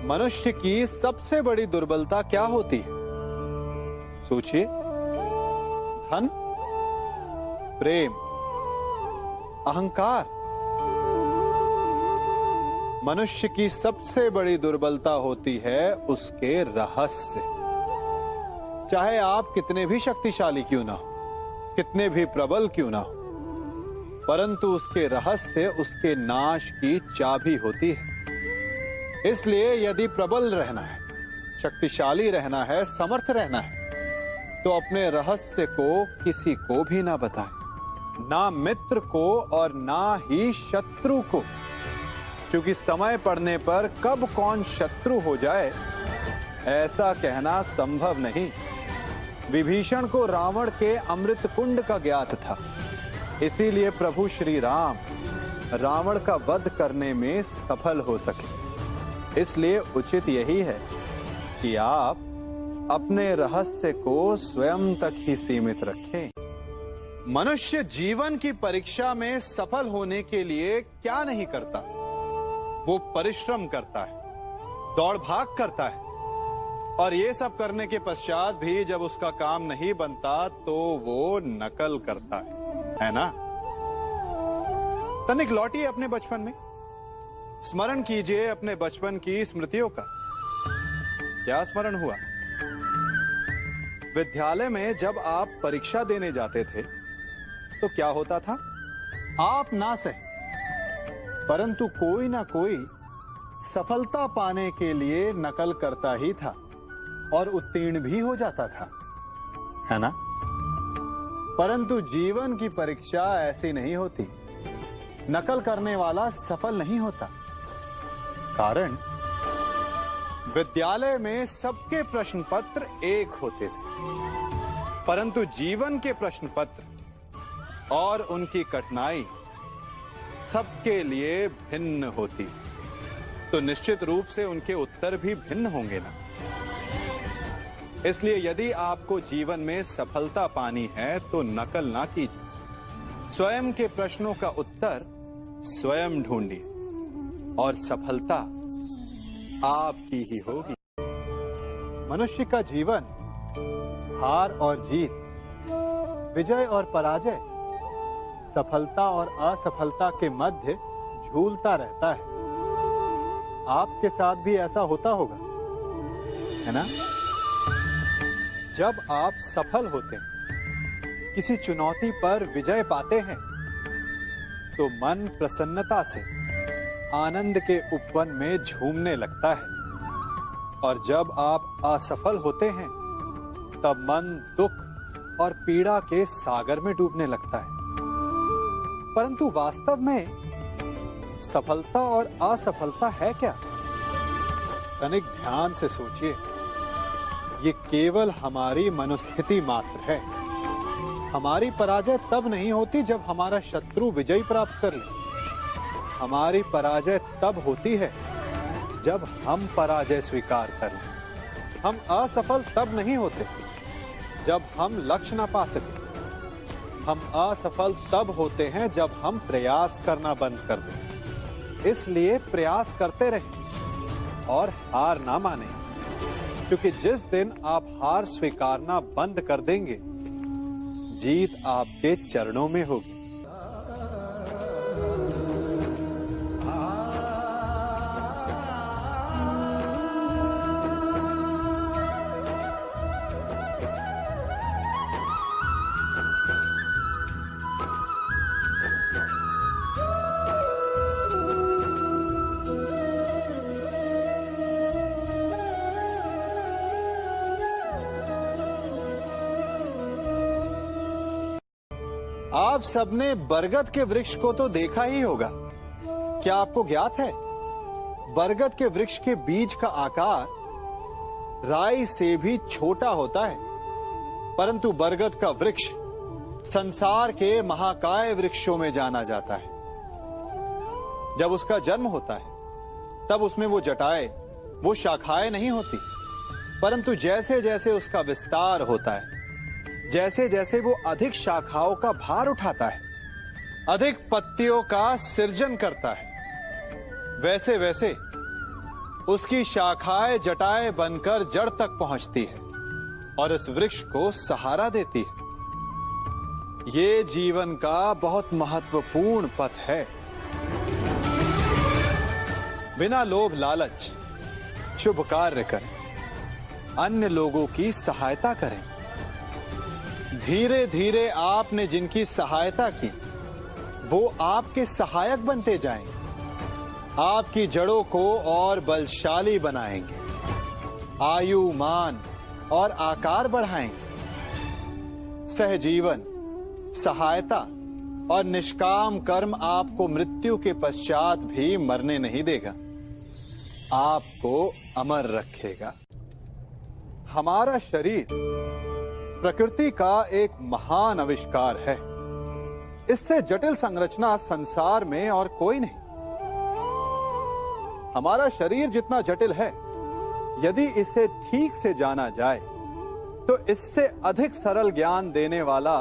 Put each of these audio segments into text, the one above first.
मनुष्य की सबसे बड़ी दुर्बलता क्या होती है? सोचिए। धन, प्रेम, अहंकार। मनुष्य की सबसे बड़ी दुर्बलता होती है उसके रहस्य। चाहे आप कितने भी शक्तिशाली क्यों ना हो, कितने भी प्रबल क्यों ना हो, परंतु उसके रहस्य उसके नाश की चाबी होती है। इसलिए यदि प्रबल रहना है, शक्तिशाली रहना है, समर्थ रहना है, तो अपने रहस्य को किसी को भी ना बताएं, ना मित्र को और ना ही शत्रु को, क्योंकि समय पड़ने पर कब कौन शत्रु हो जाए ऐसा कहना संभव नहीं। विभीषण को रावण के अमृत कुंड का ज्ञात था, इसीलिए प्रभु श्री राम रावण का वध करने में सफल हो सके। इसलिए उचित यही है कि आप अपने रहस्य को स्वयं तक ही सीमित रखें। मनुष्य जीवन की परीक्षा में सफल होने के लिए क्या नहीं करता? वो परिश्रम करता है, दौड़ भाग करता है, और ये सब करने के पश्चात भी जब उसका काम नहीं बनता तो वो नकल करता है ना? तनिक लौटिए अपने बचपन में, स्मरण कीजिए अपने बचपन की स्मृतियों का। क्या स्मरण हुआ? विद्यालय में जब आप परीक्षा देने जाते थे तो क्या होता था? आप ना सहे, परंतु कोई ना कोई सफलता पाने के लिए नकल करता ही था और उत्तीर्ण भी हो जाता था, है ना? परंतु जीवन की परीक्षा ऐसी नहीं होती। नकल करने वाला सफल नहीं होता। कारण विद्यालय में सबके प्रश्न पत्र एक होते थे, परंतु जीवन के प्रश्न पत्र और उनकी कठिनाई सबके लिए भिन्न होती, तो निश्चित रूप से उनके उत्तर भी भिन्न होंगे ना। इसलिए यदि आपको जीवन में सफलता पानी है तो नकल ना कीजिए, स्वयं के प्रश्नों का उत्तर स्वयं ढूंढिए और सफलता आपकी ही होगी। मनुष्य का जीवन हार और जीत, विजय और पराजय, सफलता और असफलता के मध्य झूलता रहता है। आपके साथ भी ऐसा होता होगा, है ना? जब आप सफल होते हैं, किसी चुनौती पर विजय पाते हैं, तो मन प्रसन्नता से आनंद के उपवन में झूमने लगता है, और जब आप असफल होते हैं तब मन दुख और पीड़ा के सागर में डूबने लगता है। परंतु वास्तव में सफलता और असफलता है क्या? तनिक ध्यान से सोचिए। ये केवल हमारी मनोस्थिति मात्र है। हमारी पराजय तब नहीं होती जब हमारा शत्रु विजय प्राप्त कर ले। हमारी पराजय तब होती है जब हम पराजय स्वीकार कर लें। हम असफल तब नहीं होते जब हम लक्ष्य ना पा सके। हम असफल तब होते हैं जब हम प्रयास करना बंद कर दें। इसलिए प्रयास करते रहें और हार ना मानें, क्योंकि जिस दिन आप हार स्वीकारना बंद कर देंगे, जीत आपके चरणों में होगी। आप सबने बरगद के वृक्ष को तो देखा ही होगा। क्या आपको ज्ञात है, बरगद के वृक्ष के बीज का आकार राई से भी छोटा होता है, परंतु बरगद का वृक्ष संसार के महाकाय वृक्षों में जाना जाता है। जब उसका जन्म होता है तब उसमें वो जटाएं, वो शाखाएं नहीं होती, परंतु जैसे जैसे उसका विस्तार होता है, जैसे जैसे वो अधिक शाखाओं का भार उठाता है, अधिक पत्तियों का सृजन करता है, वैसे वैसे उसकी शाखाएं जटाएं बनकर जड़ तक पहुंचती है और इस वृक्ष को सहारा देती है। ये जीवन का बहुत महत्वपूर्ण पथ है। बिना लोभ लालच शुभ कार्य करें, अन्य लोगों की सहायता करें। धीरे धीरे आपने जिनकी सहायता की वो आपके सहायक बनते जाएंगे, आपकी जड़ों को और बलशाली बनाएंगे, आयु मान और आकार बढ़ाएंगे। सहजीवन, सहायता और निष्काम कर्म आपको मृत्यु के पश्चात भी मरने नहीं देगा, आपको अमर रखेगा। हमारा शरीर प्रकृति का एक महान आविष्कार है। इससे जटिल संरचना संसार में और कोई नहीं। हमारा शरीर जितना जटिल है, यदि इसे ठीक से जाना जाए तो इससे अधिक सरल ज्ञान देने वाला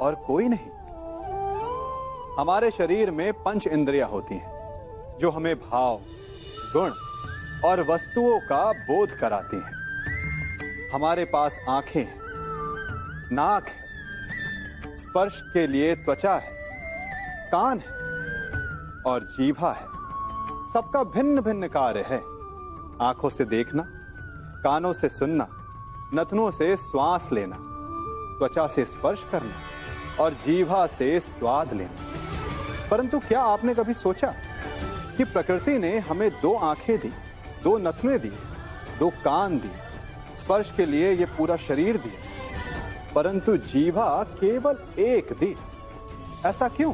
और कोई नहीं। हमारे शरीर में पंच इंद्रियां होती हैं जो हमें भाव, गुण और वस्तुओं का बोध कराती हैं। हमारे पास आंखें हैं, नाक है, स्पर्श के लिए त्वचा है, कान है और जीभा है। सबका भिन्न भिन्न कार्य है। आंखों से देखना, कानों से सुनना, नथनों से श्वास लेना, त्वचा से स्पर्श करना और जीभा से स्वाद लेना। परंतु क्या आपने कभी सोचा कि प्रकृति ने हमें 2 आंखें दी, 2 नथुने दी, 2 कान दी, स्पर्श के लिए ये पूरा शरीर दिया, परंतु जीभा केवल 1 दी? ऐसा क्यों?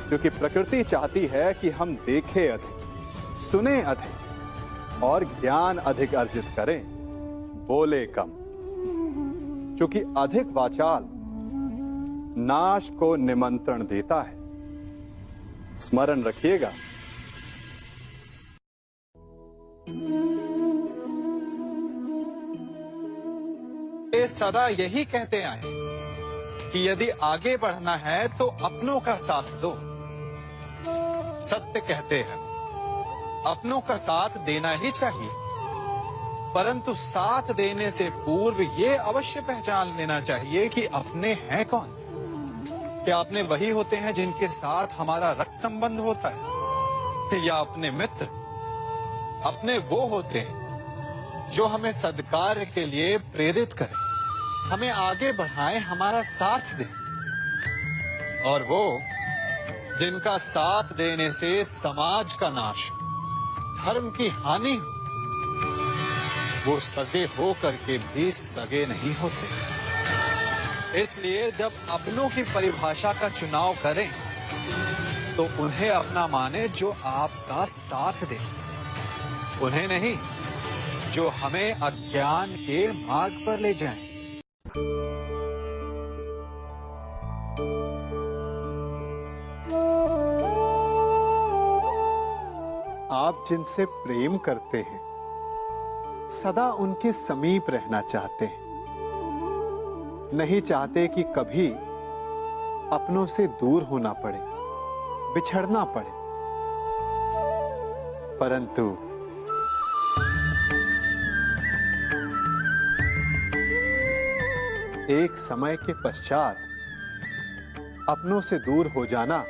क्योंकि प्रकृति चाहती है कि हम देखें अधिक, सुने अधिक और ज्ञान अधिक अर्जित करें, बोले कम। क्योंकि अधिक वाचाल नाश को निमंत्रण देता है। स्मरण रखिएगा। ये सदा यही कहते आए कि यदि आगे बढ़ना है तो अपनों का साथ दो। सत्य कहते हैं, अपनों का साथ देना ही चाहिए, परंतु साथ देने से पूर्व ये अवश्य पहचान लेना चाहिए कि अपने हैं कौन। क्या अपने वही होते हैं जिनके साथ हमारा रक्त संबंध होता है, या अपने मित्र? अपने वो होते हैं जो हमें सद्कार्य के लिए प्रेरित करें, हमें आगे बढ़ाएं, हमारा साथ दें। और वो जिनका साथ देने से समाज का नाश, धर्म की हानि हो, वो सगे हो करके भी सगे नहीं होते। इसलिए जब अपनों की परिभाषा का चुनाव करें तो उन्हें अपना माने जो आपका साथ दे, उन्हें नहीं जो हमें अज्ञान के मार्ग पर ले जाएं। आप जिनसे प्रेम करते हैं सदा उनके समीप रहना चाहते हैं, नहीं चाहते कि कभी अपनों से दूर होना पड़े, बिछड़ना पड़े। परंतु एक समय के पश्चात अपनों से दूर हो जाना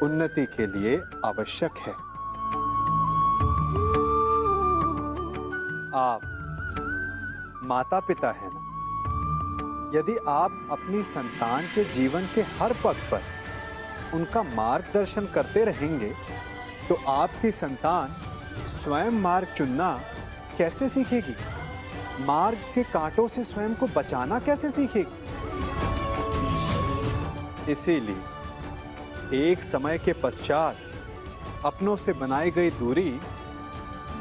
उन्नति के लिए आवश्यक है। आप माता पिता हैं ना? यदि आप अपनी संतान के जीवन के हर पग पर उनका मार्गदर्शन करते रहेंगे तो आपकी संतान स्वयं मार्ग चुनना कैसे सीखेगी? मार्ग के कांटों से स्वयं को बचाना कैसे सीखेगी? इसीलिए एक समय के पश्चात अपनों से बनाई गई दूरी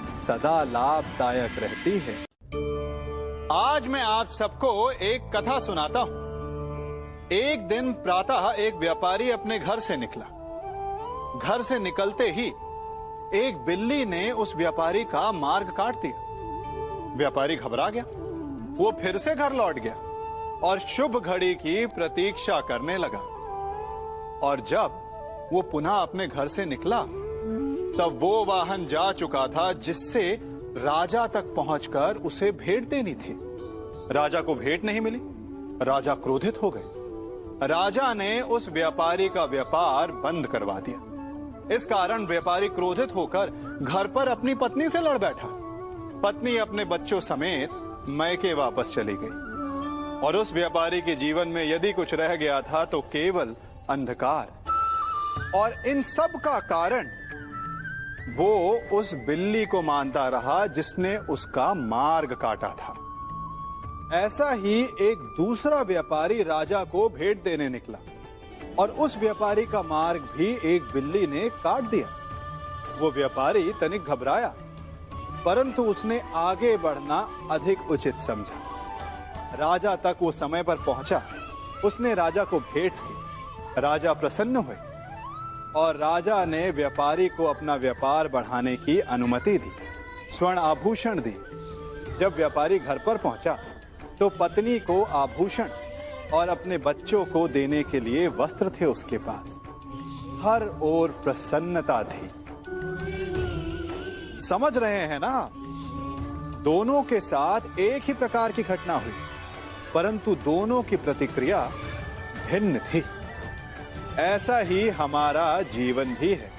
सदा लाभदायक रहती है। आज मैं आप सबको एक कथा सुनाता हूं। एक दिन प्रातः एक व्यापारी अपने घर से निकला। घर से निकलते ही एक बिल्ली ने उस व्यापारी का मार्ग काट दिया। व्यापारी घबरा गया। वो फिर से घर लौट गया और शुभ घड़ी की प्रतीक्षा करने लगा। और जब वो पुनः अपने घर से निकला तब वो वाहन जा चुका था जिससे राजा तक पहुंचकर उसे भेंट देनी थी। राजा को भेंट नहीं मिली। राजा क्रोधित हो गए। राजा ने उस व्यापारी का व्यापार बंद करवा दिया। इस कारण व्यापारी क्रोधित होकर घर पर अपनी पत्नी से लड़ बैठा। पत्नी अपने बच्चों समेत मैके वापस चली गई और उस व्यापारी के जीवन में यदि कुछ रह गया था तो केवल अंधकार। और इन सब का कारण वो उस बिल्ली को मानता रहा जिसने उसका मार्ग काटा था। ऐसा ही एक दूसरा व्यापारी राजा को भेंट देने निकला और उस व्यापारी का मार्ग भी एक बिल्ली ने काट दिया। वो व्यापारी तनिक घबराया, परंतु उसने आगे बढ़ना अधिक उचित समझा। राजा तक वो समय पर पहुंचा। उसने राजा को भेंट की। राजा प्रसन्न हुए और राजा ने व्यापारी को अपना व्यापार बढ़ाने की अनुमति दी, स्वर्ण आभूषण दी। जब व्यापारी घर पर पहुंचा तो पत्नी को आभूषण और अपने बच्चों को देने के लिए वस्त्र थे उसके पास। हर ओर प्रसन्नता थी। समझ रहे हैं ना? दोनों के साथ एक ही प्रकार की घटना हुई, परंतु दोनों की प्रतिक्रिया भिन्न थी। ऐसा ही हमारा जीवन भी है।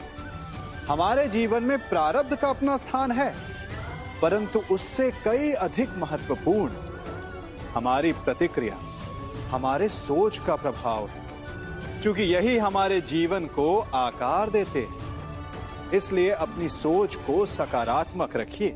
हमारे जीवन में प्रारब्ध का अपना स्थान है, परंतु उससे कई अधिक महत्वपूर्ण हमारी प्रतिक्रिया, हमारे सोच का प्रभाव है। क्योंकि यही हमारे जीवन को आकार देते हैं। इसलिए अपनी सोच को सकारात्मक रखिए।